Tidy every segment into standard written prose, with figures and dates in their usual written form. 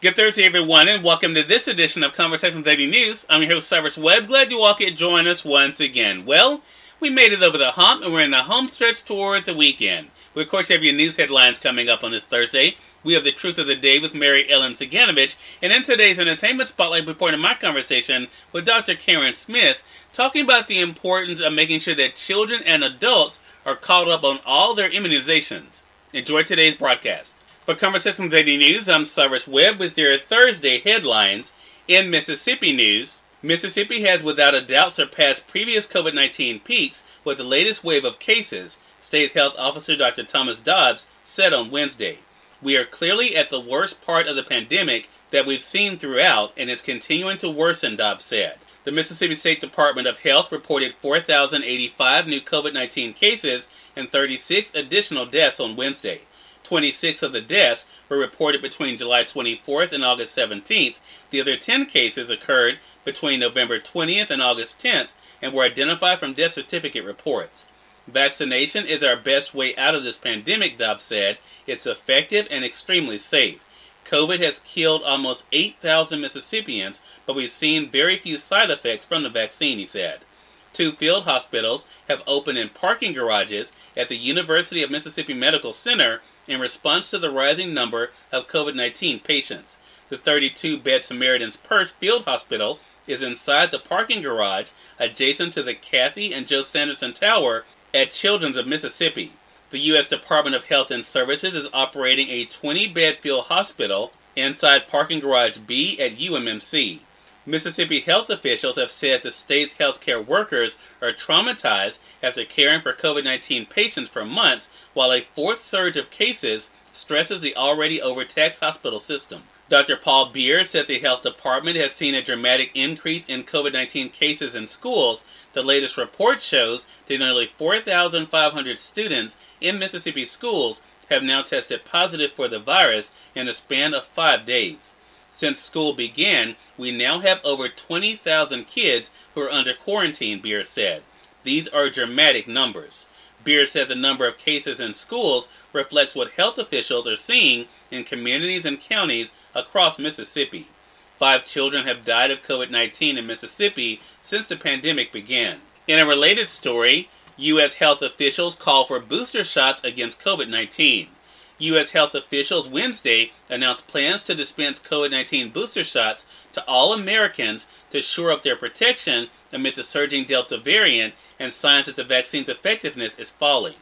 Good Thursday, everyone, and welcome to this edition of Conversations Daily News. I'm your host, Cyrus Webb. Glad you all could join us once again. Well, we made it over the hump, and we're in the home stretch towards the weekend. We, of course, have your news headlines coming up on this Thursday. We have the Truth of the Day with Mary Ellen Ciganovich, and in today's Entertainment Spotlight, we report in my conversation with Dr. Karen Smith, talking about the importance of making sure that children and adults are caught up on all their immunizations. Enjoy today's broadcast. For Conversations Daily News, I'm Cyrus Webb with your Thursday headlines. In Mississippi news, Mississippi has without a doubt surpassed previous COVID-19 peaks with the latest wave of cases, State Health Officer Dr. Thomas Dobbs said on Wednesday. We are clearly at the worst part of the pandemic that we've seen throughout, and it's continuing to worsen, Dobbs said. The Mississippi State Department of Health reported 4,085 new COVID-19 cases and 36 additional deaths on Wednesday. 26 of the deaths were reported between July 24th and August 17th. The other 10 cases occurred between November 20th and August 10th and were identified from death certificate reports. Vaccination is our best way out of this pandemic, Dobbs said. It's effective and extremely safe. COVID has killed almost 8,000 Mississippians, but we've seen very few side effects from the vaccine, he said. 2 field hospitals have opened in parking garages at the University of Mississippi Medical Center in response to the rising number of COVID-19 patients. The 32-bed Samaritan's Purse Field Hospital is inside the parking garage adjacent to the Kathy and Joe Sanderson Tower at Children's of Mississippi. The U.S. Department of Health and Services is operating a 20-bed field hospital inside parking garage B at UMMC. Mississippi health officials have said the state's healthcare workers are traumatized after caring for COVID-19 patients for months, while a fourth surge of cases stresses the already overtaxed hospital system. Dr. Paul Beer said the health department has seen a dramatic increase in COVID-19 cases in schools. The latest report shows that nearly 4,500 students in Mississippi schools have now tested positive for the virus in a span of 5 days. Since school began, we now have over 20,000 kids who are under quarantine, Beer said. These are dramatic numbers. Beer said the number of cases in schools reflects what health officials are seeing in communities and counties across Mississippi. 5 children have died of COVID-19 in Mississippi since the pandemic began. In a related story, U.S. health officials call for booster shots against COVID-19. U.S. health officials Wednesday announced plans to dispense COVID-19 booster shots to all Americans to shore up their protection amid the surging Delta variant and signs that the vaccine's effectiveness is falling.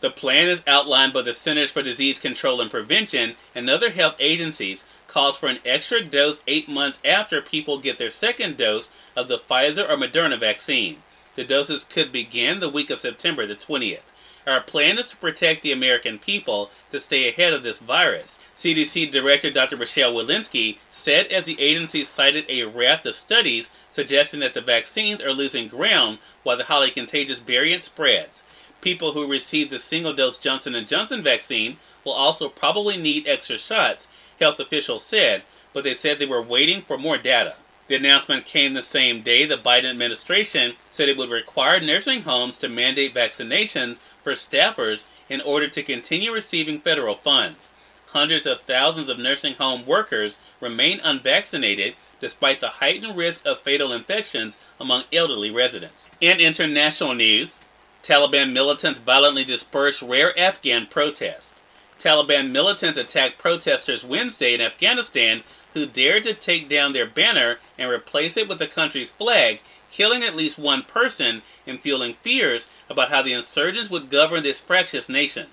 The plan is outlined by the Centers for Disease Control and Prevention and other health agencies, calls for an extra dose 8 months after people get their second dose of the Pfizer or Moderna vaccine. The doses could begin the week of September the 20th. Our plan is to protect the American people to stay ahead of this virus, CDC Director Dr. Rochelle Walensky said as the agency cited a raft of studies suggesting that the vaccines are losing ground while the highly contagious variant spreads. People who received the single-dose Johnson & Johnson vaccine will also probably need extra shots, health officials said, but they said they were waiting for more data. The announcement came the same day the Biden administration said it would require nursing homes to mandate vaccinations for staffers in order to continue receiving federal funds. Hundreds of thousands of nursing home workers remain unvaccinated despite the heightened risk of fatal infections among elderly residents. In international news, Taliban militants violently dispersed rare Afghan protest. Taliban militants attacked protesters Wednesday in Afghanistan who dared to take down their banner and replace it with the country's flag, killing at least one person and fueling fears about how the insurgents would govern this fractious nation.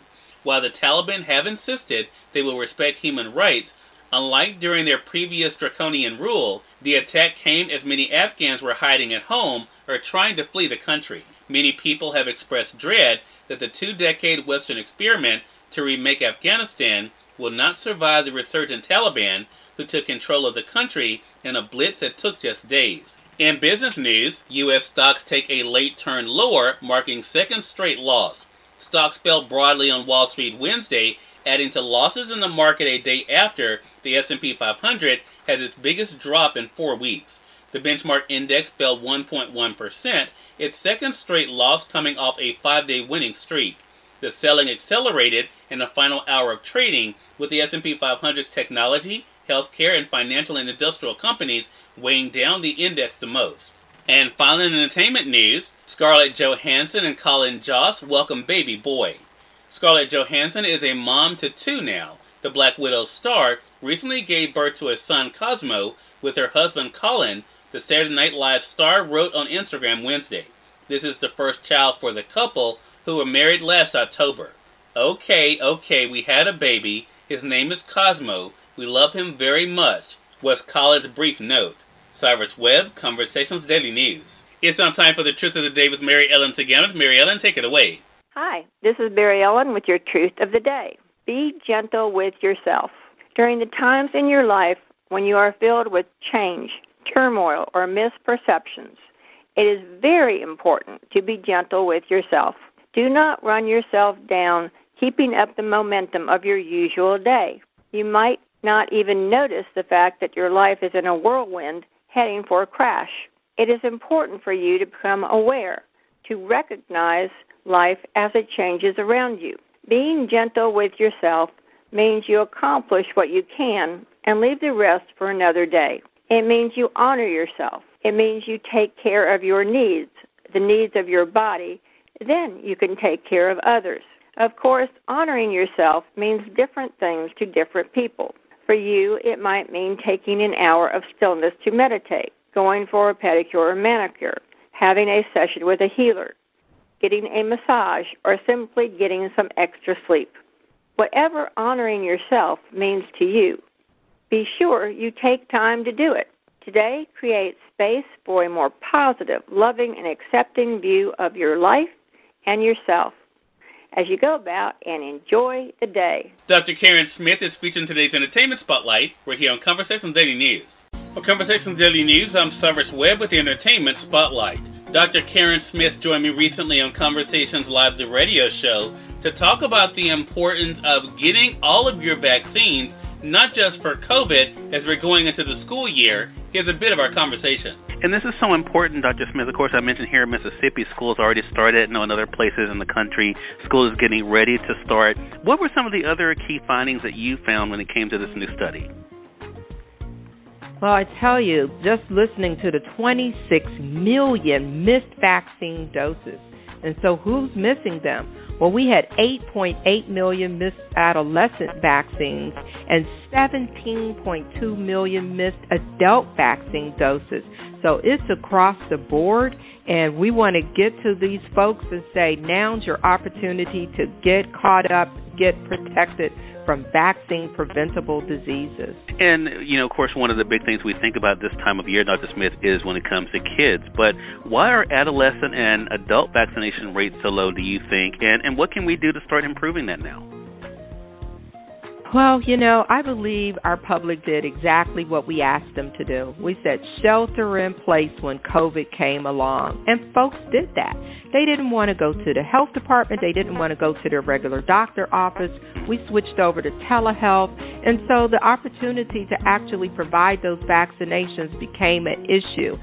While the Taliban have insisted they will respect human rights, unlike during their previous draconian rule, the attack came as many Afghans were hiding at home or trying to flee the country. Many people have expressed dread that the 2-decade Western experiment to remake Afghanistan will not survive the resurgent Taliban, who took control of the country in a blitz that took just days. In business news, U.S. stocks take a late turn lower, marking second straight loss. Stocks fell broadly on Wall Street Wednesday, adding to losses in the market a day after the S&P 500 has its biggest drop in 4 weeks. The benchmark index fell 1.1%, its second straight loss coming off a 5-day winning streak. The selling accelerated in the final hour of trading, with the S&P 500's technology, healthcare, and financial and industrial companies weighing down the index the most. And finally, in entertainment news, Scarlett Johansson and Colin Jost welcome baby boy. Scarlett Johansson is a mom to two now. The Black Widow star recently gave birth to a son, Cosmo, with her husband, Colin, the Saturday Night Live star wrote on Instagram Wednesday. This is the first child for the couple, who were married last October. Okay, we had a baby. His name is Cosmo. We love him very much, was Colin's brief note. Cyrus Webb, Conversations Daily News. It's now time for the Truth of the Day with Mary Ellen Ciganovich. Mary Ellen, take it away. Hi, this is Mary Ellen with your Truth of the Day. Be gentle with yourself. During the times in your life when you are filled with change, turmoil, or misperceptions, it is very important to be gentle with yourself. Do not run yourself down, keeping up the momentum of your usual day. You might not even notice the fact that your life is in a whirlwind heading for a crash. It is important for you to become aware, to recognize life as it changes around you. Being gentle with yourself means you accomplish what you can and leave the rest for another day. It means you honor yourself. It means you take care of your needs, the needs of your body. Then you can take care of others. Of course, honoring yourself means different things to different people. For you, it might mean taking an hour of stillness to meditate, going for a pedicure or manicure, having a session with a healer, getting a massage, or simply getting some extra sleep. Whatever honoring yourself means to you, be sure you take time to do it. Today, create space for a more positive, loving, and accepting view of your life and yourself as you go about and enjoy the day. Dr. Karen Smith is featuring today's Entertainment Spotlight. We're here on Conversations Daily News. For Conversations Daily News, I'm Cyrus Webb with the Entertainment Spotlight. Dr. Karen Smith joined me recently on Conversations Live, the radio show, to talk about the importance of getting all of your vaccines, not just for COVID, as we're going into the school year. Here's a bit of our conversation. And this is so important, Dr. Smith. Of course, I mentioned here in Mississippi, schools already started. In other places in the country, school is getting ready to start. What were some of the other key findings that you found when it came to this new study? Well, I tell you, just listening to the 26 million missed vaccine doses. And so who's missing them? Well, we had 8.8 million missed adolescent vaccines and 17.2 million missed adult vaccine doses. So it's across the board, and we want to get to these folks and say, now's your opportunity to get caught up, get protected from vaccine-preventable diseases. And, of course, one of the big things we think about this time of year, Dr. Smith, is when it comes to kids. But why are adolescent and adult vaccination rates so low, do you think? And what can we do to start improving that now? Well, I believe our public did exactly what we asked them to do. We said shelter in place when COVID came along, and folks did that. They didn't want to go to the health department. They didn't want to go to their regular doctor office. We switched over to telehealth, and so the opportunity to actually provide those vaccinations became an issue.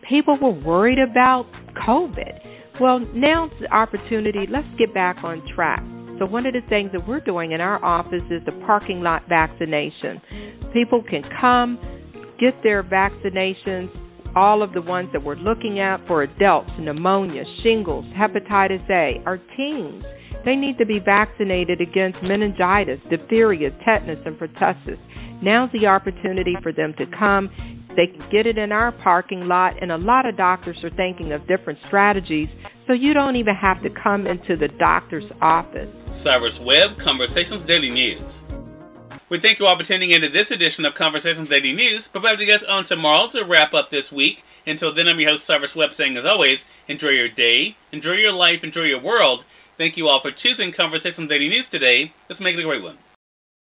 People were worried about COVID. Well, now's the opportunity. Let's get back on track. So one of the things that we're doing in our office is the parking lot vaccination. People can come, get their vaccinations, all of the ones that we're looking at for adults, pneumonia, shingles, hepatitis A, our teens. They need to be vaccinated against meningitis, diphtheria, tetanus, and pertussis. Now's the opportunity for them to come. They can get it in our parking lot, and a lot of doctors are thinking of different strategies, so you don't even have to come into the doctor's office. Cyrus Webb, Conversations Daily News. We thank you all for tuning into this edition of Conversations Daily News. We'll have you guys on tomorrow to wrap up this week. Until then, I'm your host, Cyrus Webb, saying as always, enjoy your day, enjoy your life, enjoy your world. Thank you all for choosing Conversations Daily News today. Let's make it a great one.